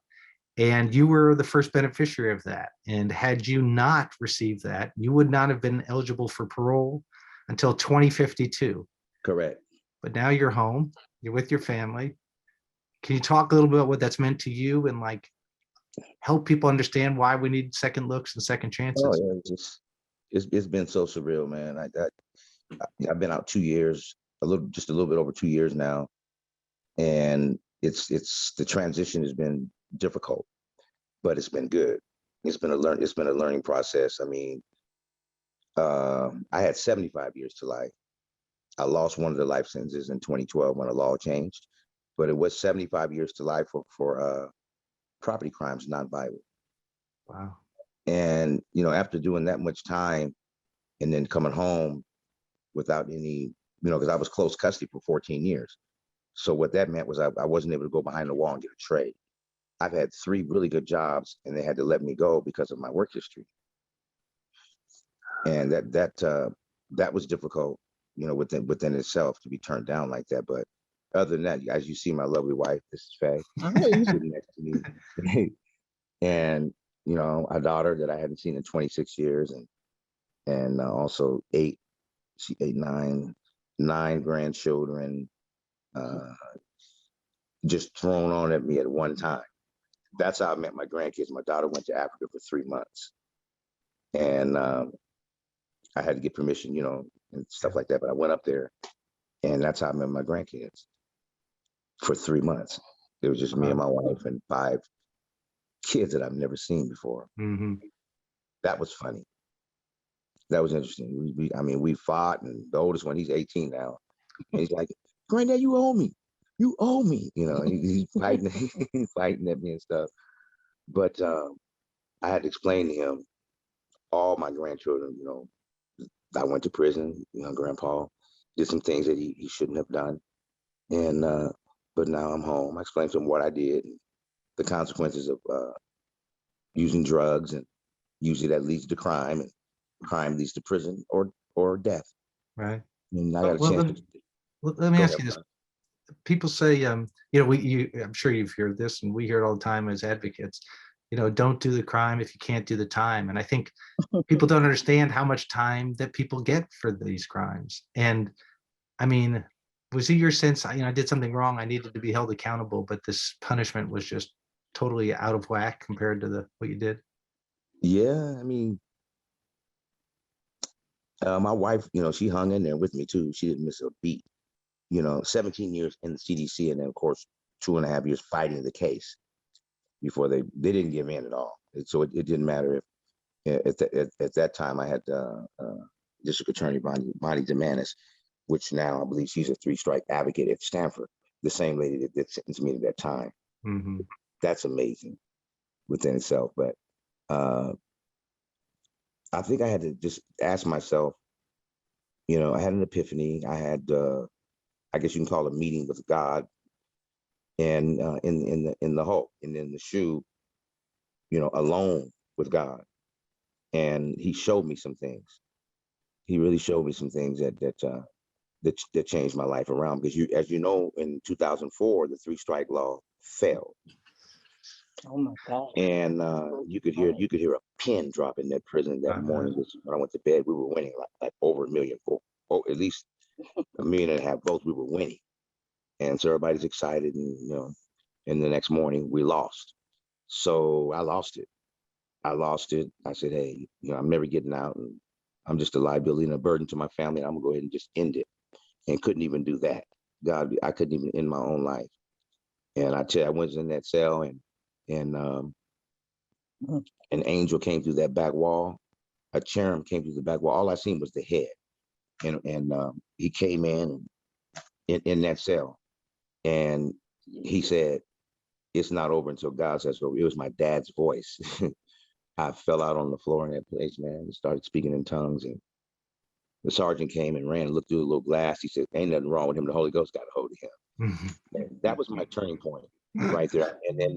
and you were the first beneficiary of that. And had you not received that, you would not have been eligible for parole until 2052. Correct. But now you're home, you're with your family. Can you talk a little bit about what that's meant to you, and like help people understand why we need second looks and second chances? Oh, yeah, it's been so surreal, man. I've been out 2 years, just a little bit over 2 years now, and it's the transition has been difficult, but it's been good. It's been a learning process. I mean, I had 75 years to life. I lost one of the life sentences in 2012 when the law changed, but it was 75 years to life for property crimes, non-violent. Wow. And, you know, after doing that much time and then coming home without any, you know, because I was close custody for 14 years. So what that meant was I wasn't able to go behind the wall and get a trade. I've had 3 really good jobs, and they had to let me go because of my work history. And that was difficult, you know, within itself, to be turned down like that. But other than that, as you see, my lovely wife, this is Faye, sitting next to me, and, you know, a daughter that I hadn't seen in 26 years, and also 9 grandchildren, just thrown on at me at one time. That's how I met my grandkids. My daughter went to Africa for 3 months, and I had to get permission, you know, and stuff like that. But I went up there, and that's how I met my grandkids for 3 months. It was just me and my wife and 5 kids that I've never seen before. Mm-hmm. That was funny. That was interesting. We fought, and the oldest one, he's 18 now. And he's like, "Granddad, you owe me. You owe me." You know, he's fighting, fighting at me and stuff. But I had to explain to him all my grandchildren, you know, I went to prison, you know, Grandpa did some things that he shouldn't have done. And but now I'm home. I explained to him what I did, and the consequences of using drugs, and usually that leads to crime, and crime leads to prison or death. Right. And I got a chance. Let me ask you this. People say, you know, I'm sure you've heard this, and we hear it all the time as advocates. don't do the crime if you can't do the time. And I think people don't understand how much time that people get for these crimes. And I mean, was it your sense, I did something wrong, I needed to be held accountable, but this punishment was just totally out of whack compared to what you did? Yeah, I mean, my wife, she hung in there with me too. She didn't miss a beat. 17 years in the CDC, and then of course 2.5 years fighting the case before they didn't give in at all. So it didn't matter if at that time I had District Attorney Bonnie DeManis, which now I believe she's a 3-strike advocate at Stanford, the same lady that sentenced me at that time. Mm-hmm. That's amazing within itself. But I think I had to just ask myself, I had an epiphany. I had, I guess you can call it a meeting with God, and in the Hulk, and in the shoe, alone with God. And he showed me some things. He really showed me some things that changed my life around. Because as you know, in 2004, the 3-strike law failed. Oh my God. And you could hear a pin drop in that prison that morning. When I went to bed, we were winning like over 1 million, at least 1.5 million votes. We were winning, and so everybody's excited. And and the next morning we lost. So I lost it. I said, hey, I'm never getting out, and I'm just a liability and a burden to my family. I'm gonna go ahead and just end it. And couldn't even do that. God, I couldn't even end my own life. And I tell you, I went in that cell, and an angel came through that back wall. A cherub came through the back wall. All I seen was the head, and he came in that cell, and he said, "It's not over until God says so." It was my dad's voice. I fell out on the floor in that place, man, and started speaking in tongues. And the sergeant came and ran and looked through the little glass. He said, "Ain't nothing wrong with him. The Holy Ghost got a hold of him." And that was my turning point right there. And then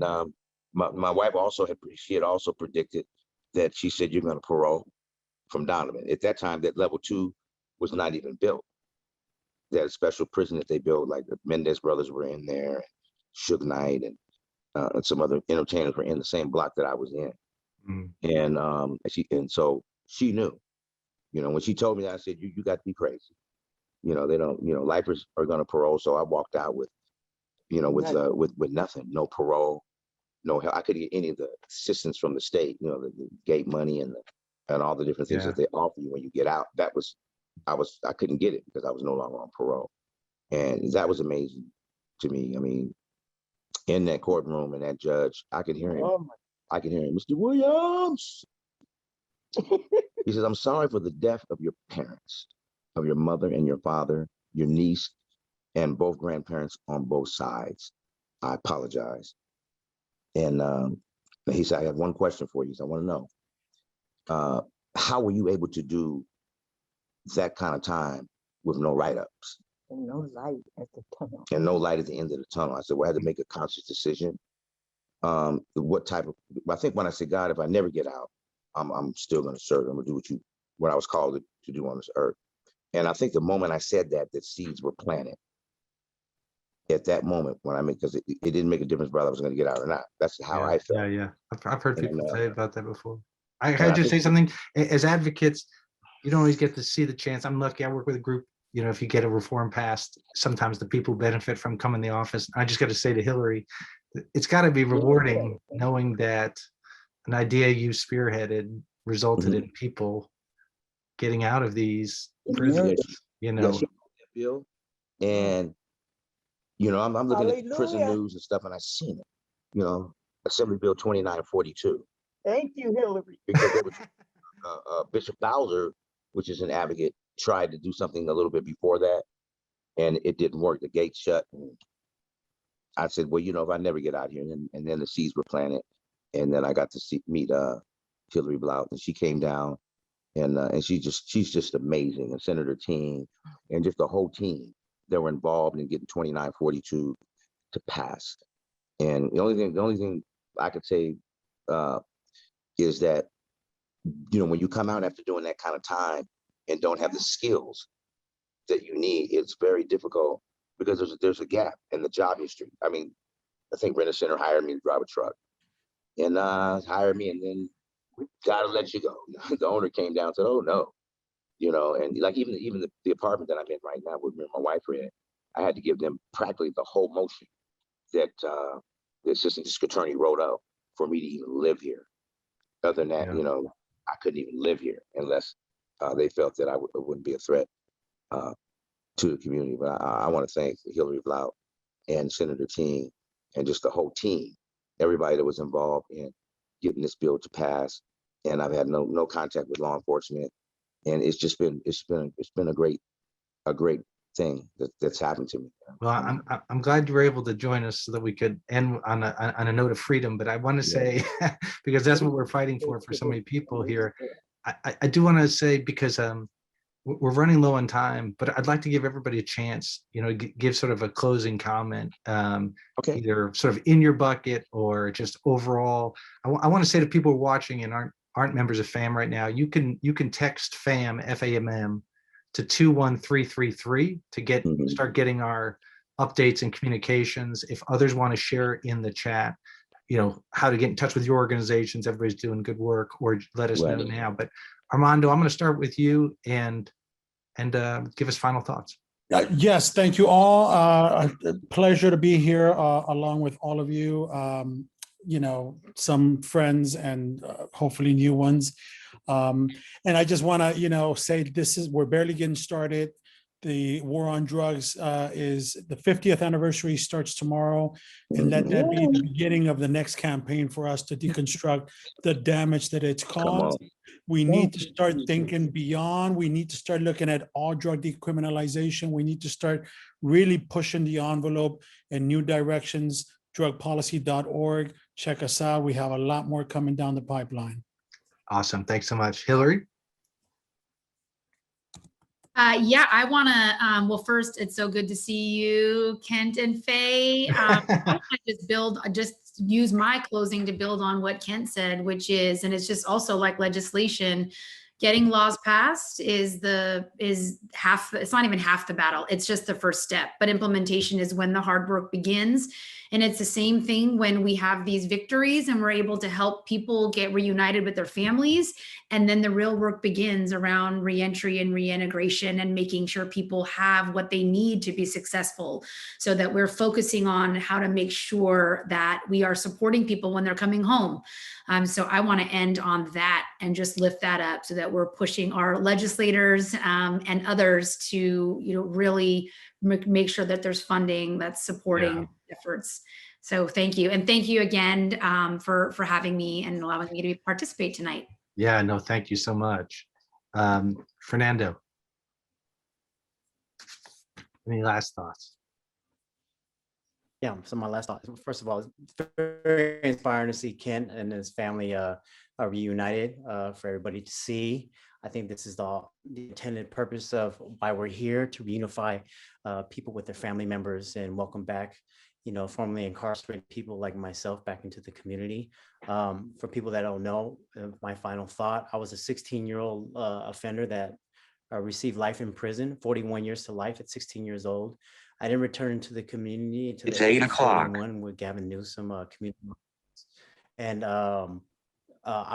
my wife had also predicted that. She said, "You're going to parole from Donovan." At that time, that level 2 was not even built. They had a special prison that they built, like the Mendez brothers were in there, and Suge Knight, and some other entertainers were in the same block that I was in. And so she knew, when she told me that, I said, you got to be crazy. They don't, lifers are going to parole. So I walked out with nothing, no parole, no help. I couldn't get any of the assistance from the state, the gate money and all the different things that they offer you when you get out. I couldn't get it because I was no longer on parole. And that was amazing to me. I mean, in that courtroom, and that judge, I could hear him. I can hear him, "Mr. Williams." He says, "I'm sorry for the death of your parents, of your mother and your father, your niece, and both grandparents on both sides. I apologize." And he said, "I have one question for you. He said, I want to know, how were you able to do that kind of time with no write-ups?" And no light at the tunnel. And no light at the end of the tunnel. I said, "Well, I had to make a conscious decision. I think when I said, God, if I never get out, I'm still going to serve. I'm going to do what I was called to do on this earth." And I think the moment I said that, the seeds were planted. At that moment, because it didn't make a difference whether I was going to get out or not. That's how I felt. Yeah. I've heard people say about that before. I I just say something. As advocates, you don't always get to see the chance. I'm lucky. I work with a group. If you get a reform passed, sometimes the people benefit from coming to the office. I just got to say to Hillary, it's got to be rewarding knowing that an idea you spearheaded resulted in people getting out of these prisons. Yes, Bill. And I'm looking at prison news and stuff, and I seen it. Assembly Bill 2942. Thank you, Hillary. Because there was Bishop Bowser, which is an advocate, tried to do something a little bit before that, and it didn't work. The gates shut. And I said, well, if I never get out here, and then the seeds were planted, and then I got to meet Hillary Blout, and she came down, and she's just amazing, and Senator Ting, and just the whole team that were involved in getting 2942 to pass. And the only thing I could say is that when you come out after doing that kind of time and don't have the skills that you need, it's very difficult because there's a gap in the job history. I mean, I think Rent-A-Center hired me to drive a truck. and hired me, and then we gotta let you go. The owner came down and said, "Oh no," and like even the apartment that I'm in right now, with me and my wife are in, I had to give them practically the whole motion that the assistant district attorney wrote up for me to even live here. Other than that, Yeah. I couldn't even live here unless they felt that I wouldn't be a threat to the community. But I want to thank Hillary Blout and Senator King and just the whole team, everybody that was involved in getting this bill to pass. And I've had no contact with law enforcement, and it's been a great thing that's happened to me. Well, I'm glad you were able to join us so that we could end on a note of freedom. But I want to say, because that's what we're fighting for so many people here. I do want to say, because we're running low on time, but I'd like to give everybody a chance, give sort of a closing comment, Okay. either sort of in your bucket or just overall. I want to say to people who are watching and aren't members of FAMM right now, you can text FAMM, FAMM, to 21333 to start getting our updates and communications. If others want to share in the chat, how to get in touch with your organizations, everybody's doing good work, or let us know now. But Armando, I'm going to start with you and give us final thoughts. Yes, thank you all. A pleasure to be here along with all of you. Some friends and hopefully new ones. And I just want to, say we're barely getting started. The war on drugs is the 50th anniversary, starts tomorrow, and let that be the beginning of the next campaign for us to deconstruct the damage that it's caused. We need to start thinking beyond. We need to start looking at all drug decriminalization. We need to start really pushing the envelope in new directions. Drugpolicy.org. Check us out. We have a lot more coming down the pipeline. Awesome. Thanks so much. Hillary? Yeah, I want to, well, first, it's so good to see you, Kent and Faye. I want to just use my closing to build on what Kent said, which is, and it's just also like legislation, getting laws passed is half, it's not even half the battle. It's just the first step, but implementation is when the hard work begins. And it's the same thing when we have these victories and we're able to help people get reunited with their families. And then the real work begins around reentry and reintegration and making sure people have what they need to be successful, so that we're focusing on how to make sure that we are supporting people when they're coming home. So I want to end on that and just lift that up so that we're pushing our legislators and others to, really make sure that there's funding that's supporting efforts. So thank you. And thank you again for having me and allowing me to participate tonight. Yeah, no, thank you so much. Fernando, any last thoughts? Yeah, so my last thought, first of all, it's very inspiring to see Kent and his family reunited for everybody to see. I think this is the intended purpose of why we're here, to reunify people with their family members and welcome back, formerly incarcerated people like myself back into the community. For people that don't know, my final thought, I was a 16-year-old offender that received life in prison, 41 years to life at 16 years old. I didn't return to the community until it's 8 o'clock with Gavin Newsom community, and I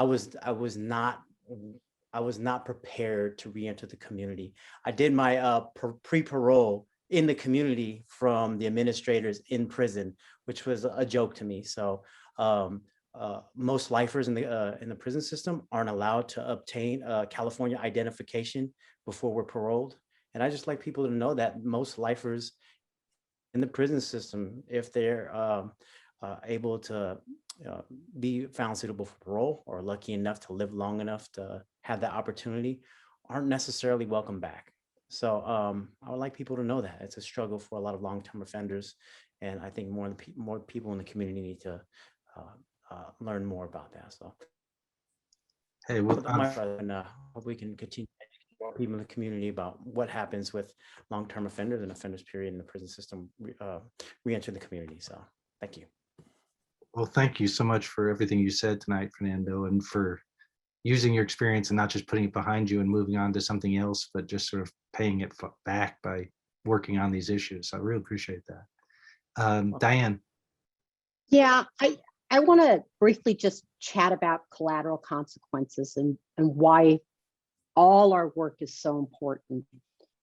was not prepared to re-enter the community. I did my pre-parole in the community from the administrators in prison, which was a joke to me. So most lifers in the prison system aren't allowed to obtain California identification before we're paroled. And I just like people to know that most lifers in the prison system, if they're able to be found suitable for parole or lucky enough to live long enough to have that opportunity, aren't necessarily welcome back. So I would like people to know that it's a struggle for a lot of long-term offenders, and I think more people in the community need to learn more about that. So, hey, well, hope we can continue to educate more people in the community about what happens with long-term offenders and offenders period in the prison system re-enter the community. So, thank you. Well, thank you so much for everything you said tonight, Fernando, and for using your experience and not just putting it behind you and moving on to something else, but just sort of paying it back by working on these issues. I really appreciate that. Diane. Yeah, I want to briefly just chat about collateral consequences and why all our work is so important.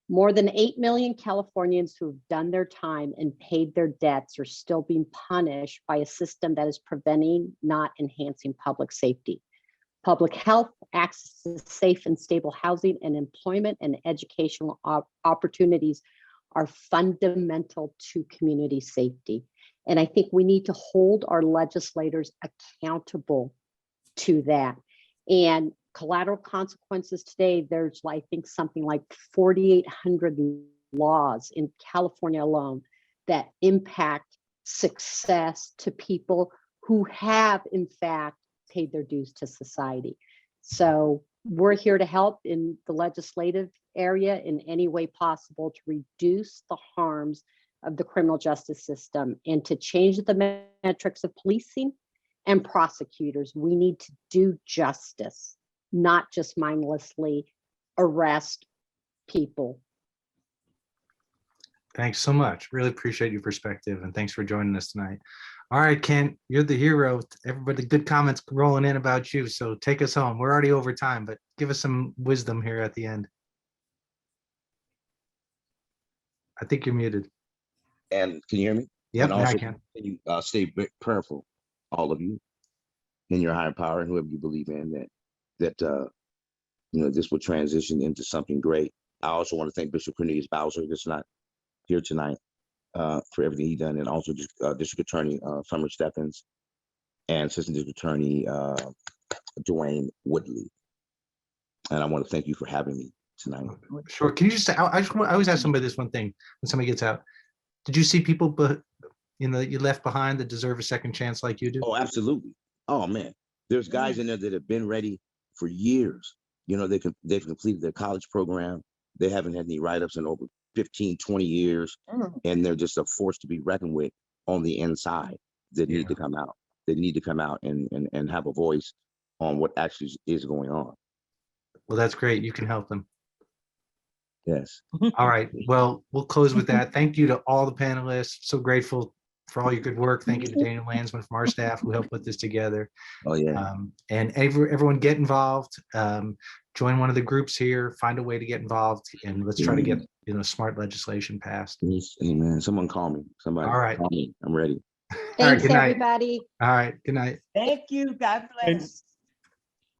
More than 8 million Californians who have done their time and paid their debts are still being punished by a system that is preventing, not enhancing public safety. Public health, access to safe and stable housing, and employment and educational opportunities are fundamental to community safety. And I think we need to hold our legislators accountable to that. And collateral consequences today, there's, I think, something like 4,800 laws in California alone that impact success to people who have, in fact, paid their dues to society. So we're here to help in the legislative area in any way possible to reduce the harms of the criminal justice system and to change the metrics of policing and prosecutors. We need to do justice, not just mindlessly arrest people. Thanks so much. Really appreciate your perspective, and thanks for joining us tonight. All right, Kent, you're the hero. Everybody, good comments rolling in about you. So take us home. We're already over time, but give us some wisdom here at the end. I think you're muted. And can you hear me? Yep, And now I also, can. you stay prayerful, all of you, in your higher power and whoever you believe in, that this will transition into something great. I also want to thank Bishop Cornelius Bowser that's not here tonight for everything he done, and also District Attorney Summer Stephens and Assistant District Attorney Dwayne Woodley. And I want to thank you for having me tonight. Sure. Can you just say, I always ask somebody this one thing when somebody gets out. Did you see people, but you left behind that deserve a second chance like you do? Oh, absolutely. Oh man, there's guys in there that have been ready for years. They've completed their college program. They haven't had any write-ups in over 15, 20 years. And they're just a force to be reckoned with on the inside that need to come out. They need to come out and have a voice on what actually is going on. Well, that's great. You can help them. Yes. All right. Well, we'll close with that. Thank you to all the panelists. So grateful for all your good work. Thank you to Daniel Landsman from our staff who helped put this together. Oh yeah. And everyone get involved. Join one of the groups here. Find a way to get involved, and let's try to get smart legislation passed. Yes, amen. Someone call me. Somebody. All right. Call me. I'm ready. Thanks, good night. everybody. All right. Good night. Thank you. God bless.